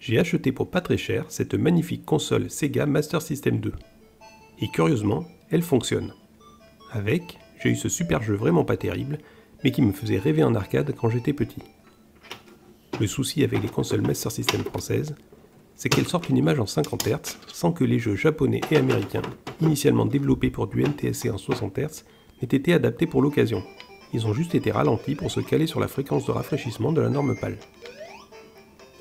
J'ai acheté pour pas très cher cette magnifique console Sega Master System 2. Et curieusement, elle fonctionne. Avec, j'ai eu ce super jeu vraiment pas terrible, mais qui me faisait rêver en arcade quand j'étais petit. Le souci avec les consoles Master System françaises, c'est qu'elles sortent une image en 50 Hz sans que les jeux japonais et américains, initialement développés pour du NTSC en 60 Hz, n'aient été adaptés pour l'occasion. Ils ont juste été ralentis pour se caler sur la fréquence de rafraîchissement de la norme PAL.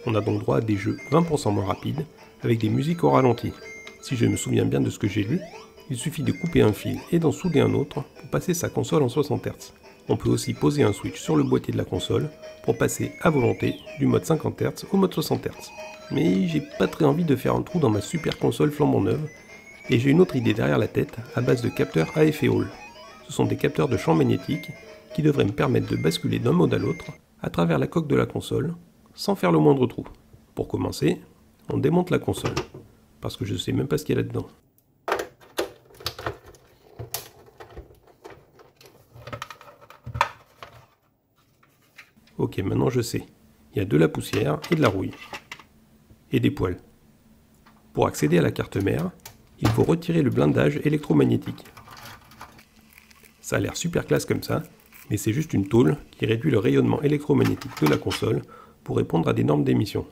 On a donc droit à des jeux 20% moins rapides, avec des musiques au ralenti. Si je me souviens bien de ce que j'ai lu, il suffit de couper un fil et d'en souder un autre pour passer sa console en 60 Hz. On peut aussi poser un switch sur le boîtier de la console pour passer à volonté du mode 50 Hz au mode 60 Hz. Mais j'ai pas très envie de faire un trou dans ma super console flambant neuve, et j'ai une autre idée derrière la tête à base de capteurs AF et Hall. Ce sont des capteurs de champ magnétique qui devraient me permettre de basculer d'un mode à l'autre à travers la coque de la console, sans faire le moindre trou. Pour commencer, on démonte la console, parce que je sais même pas ce qu'il y a là-dedans. Ok, maintenant je sais. Il y a de la poussière et de la rouille. Et des poils. Pour accéder à la carte mère, il faut retirer le blindage électromagnétique. Ça a l'air super classe comme ça, mais c'est juste une tôle qui réduit le rayonnement électromagnétique de la console pour répondre à des normes d'émission.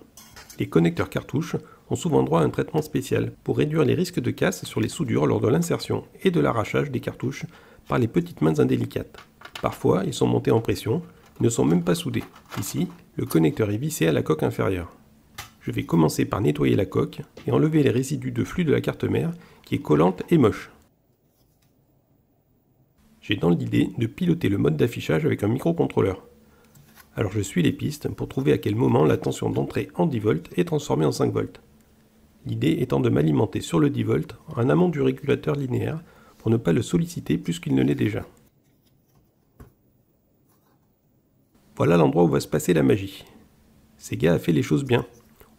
Les connecteurs cartouches ont souvent droit à un traitement spécial pour réduire les risques de casse sur les soudures lors de l'insertion et de l'arrachage des cartouches par les petites mains indélicates. Parfois, ils sont montés en pression, ils ne sont même pas soudés. Ici, le connecteur est vissé à la coque inférieure. Je vais commencer par nettoyer la coque et enlever les résidus de flux de la carte mère qui est collante et moche. J'ai dans l'idée de piloter le mode d'affichage avec un microcontrôleur. Alors je suis les pistes pour trouver à quel moment la tension d'entrée en 10 volts est transformée en 5 volts. L'idée étant de m'alimenter sur le 10 volts en amont du régulateur linéaire pour ne pas le solliciter plus qu'il ne l'est déjà. Voilà l'endroit où va se passer la magie. Sega a fait les choses bien.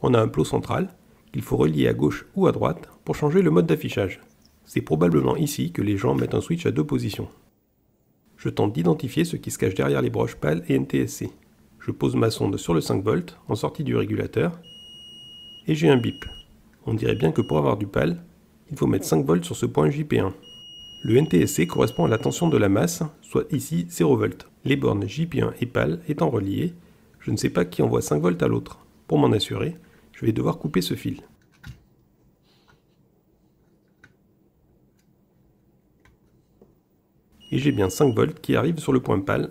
On a un plot central qu'il faut relier à gauche ou à droite pour changer le mode d'affichage. C'est probablement ici que les gens mettent un switch à deux positions. Je tente d'identifier ce qui se cache derrière les broches PAL et NTSC. Je pose ma sonde sur le 5 volts en sortie du régulateur et j'ai un bip. On dirait bien que pour avoir du PAL, il faut mettre 5 volts sur ce point JP1. Le NTSC correspond à la tension de la masse, soit ici 0 volts. Les bornes JP1 et PAL étant reliées, je ne sais pas qui envoie 5 volts à l'autre. Pour m'en assurer, je vais devoir couper ce fil. Et j'ai bien 5 volts qui arrivent sur le point PAL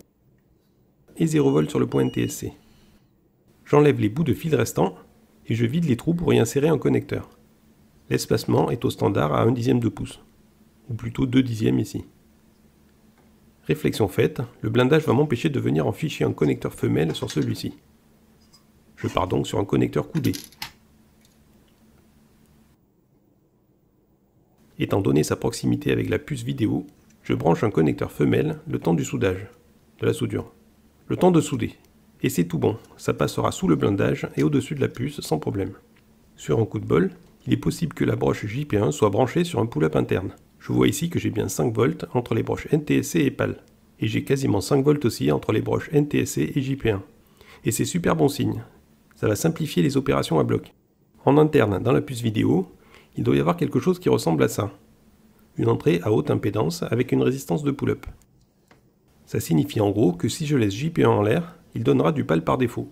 et 0 volts sur le point NTSC. J'enlève les bouts de fil restants et je vide les trous pour y insérer un connecteur. L'espacement est au standard à 1/10 de pouce, ou plutôt 2/10 ici. Réflexion faite, le blindage va m'empêcher de venir en fichier un connecteur femelle sur celui-ci. Je pars donc sur un connecteur coudé. Étant donné sa proximité avec la puce vidéo, je branche un connecteur femelle le temps du soudage, de la soudure. Le temps de souder. Et c'est tout bon, ça passera sous le blindage et au-dessus de la puce sans problème. Sur un coup de bol, il est possible que la broche JP1 soit branchée sur un pull-up interne. Je vois ici que j'ai bien 5 volts entre les broches NTSC et PAL. Et j'ai quasiment 5 volts aussi entre les broches NTSC et JP1. Et c'est super bon signe. Ça va simplifier les opérations à bloc. En interne, dans la puce vidéo, il doit y avoir quelque chose qui ressemble à ça. Une entrée à haute impédance avec une résistance de pull-up. Ça signifie en gros que si je laisse JP1 en l'air, il donnera du PAL par défaut.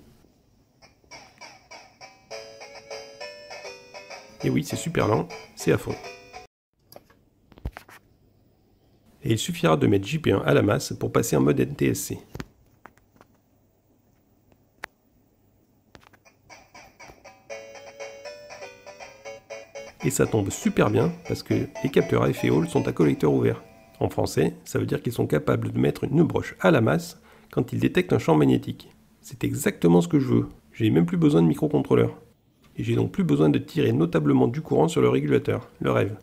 Et oui, c'est super lent, c'est à fond. Et il suffira de mettre JP1 à la masse pour passer en mode NTSC. Et ça tombe super bien parce que les capteurs AF et Hall sont à collecteur ouvert. En français, ça veut dire qu'ils sont capables de mettre une broche à la masse quand ils détectent un champ magnétique. C'est exactement ce que je veux. J'ai même plus besoin de microcontrôleur. Et j'ai donc plus besoin de tirer notablement du courant sur le régulateur, le rêve.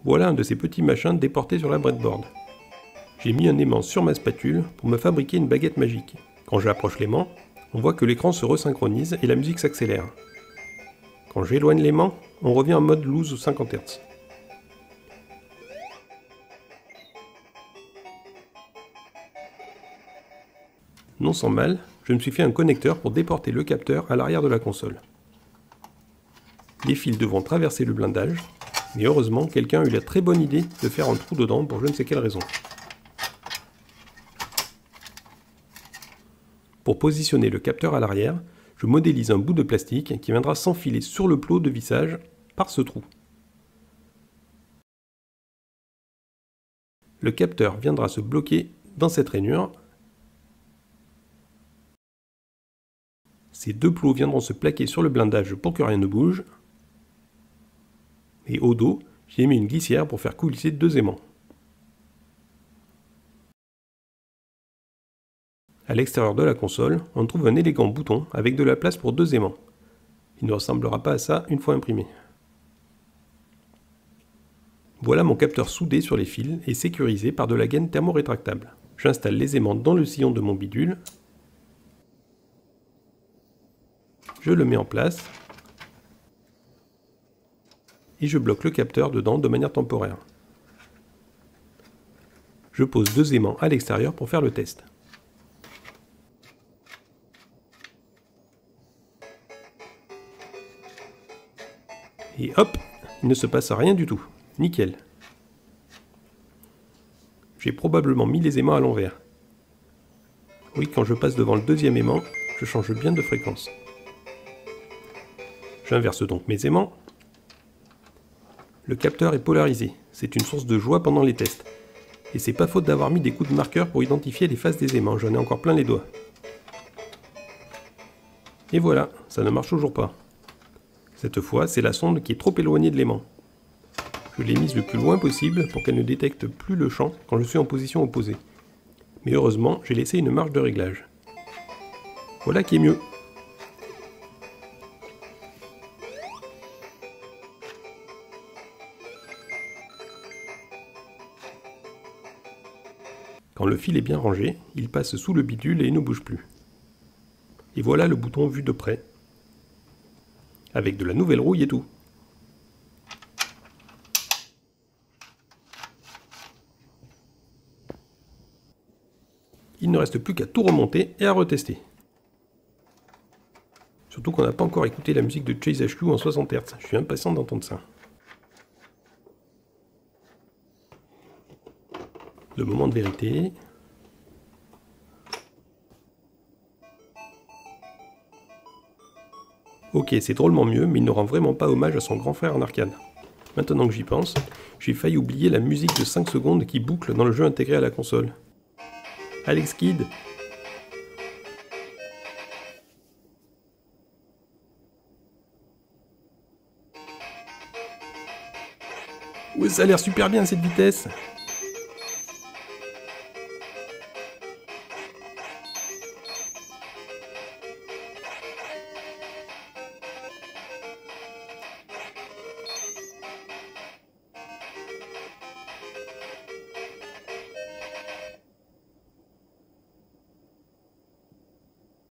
Voilà un de ces petits machins déportés sur la breadboard. J'ai mis un aimant sur ma spatule pour me fabriquer une baguette magique. Quand j'approche l'aimant, on voit que l'écran se resynchronise et la musique s'accélère. Quand j'éloigne l'aimant, on revient en mode loose 50 Hz. Non sans mal, je me suis fait un connecteur pour déporter le capteur à l'arrière de la console. Les fils devront traverser le blindage, mais heureusement, quelqu'un a eu la très bonne idée de faire un trou dedans pour je ne sais quelle raison. Pour positionner le capteur à l'arrière, je modélise un bout de plastique qui viendra s'enfiler sur le plot de vissage par ce trou. Le capteur viendra se bloquer dans cette rainure. Ces deux plots viendront se plaquer sur le blindage pour que rien ne bouge. Et au dos, j'ai mis une glissière pour faire coulisser deux aimants. À l'extérieur de la console, on trouve un élégant bouton avec de la place pour deux aimants. Il ne ressemblera pas à ça une fois imprimé. Voilà mon capteur soudé sur les fils et sécurisé par de la gaine thermorétractable. J'installe les aimants dans le sillon de mon bidule. Je le mets en place. Et je bloque le capteur dedans de manière temporaire. Je pose deux aimants à l'extérieur pour faire le test. Et hop, il ne se passe rien du tout. Nickel. J'ai probablement mis les aimants à l'envers. Oui, quand je passe devant le deuxième aimant, je change bien de fréquence. J'inverse donc mes aimants. Le capteur est polarisé. C'est une source de joie pendant les tests. Et c'est pas faute d'avoir mis des coups de marqueur pour identifier les faces des aimants. J'en ai encore plein les doigts. Et voilà, ça ne marche toujours pas. Cette fois, c'est la sonde qui est trop éloignée de l'aimant. Je l'ai mise le plus loin possible pour qu'elle ne détecte plus le champ quand je suis en position opposée. Mais heureusement, j'ai laissé une marge de réglage. Voilà qui est mieux. Quand le fil est bien rangé, il passe sous le bidule et il ne bouge plus. Et voilà le bouton vu de près. Avec de la nouvelle rouille et tout. Il ne reste plus qu'à tout remonter et à retester. Surtout qu'on n'a pas encore écouté la musique de Chase HQ en 60 Hz. Je suis impatient d'entendre ça. Le moment de vérité. Ok, c'est drôlement mieux, mais il ne rend vraiment pas hommage à son grand frère en arcade. Maintenant que j'y pense, j'ai failli oublier la musique de 5 secondes qui boucle dans le jeu intégré à la console. Alex Kidd. Ouais, ça a l'air super bien cette vitesse.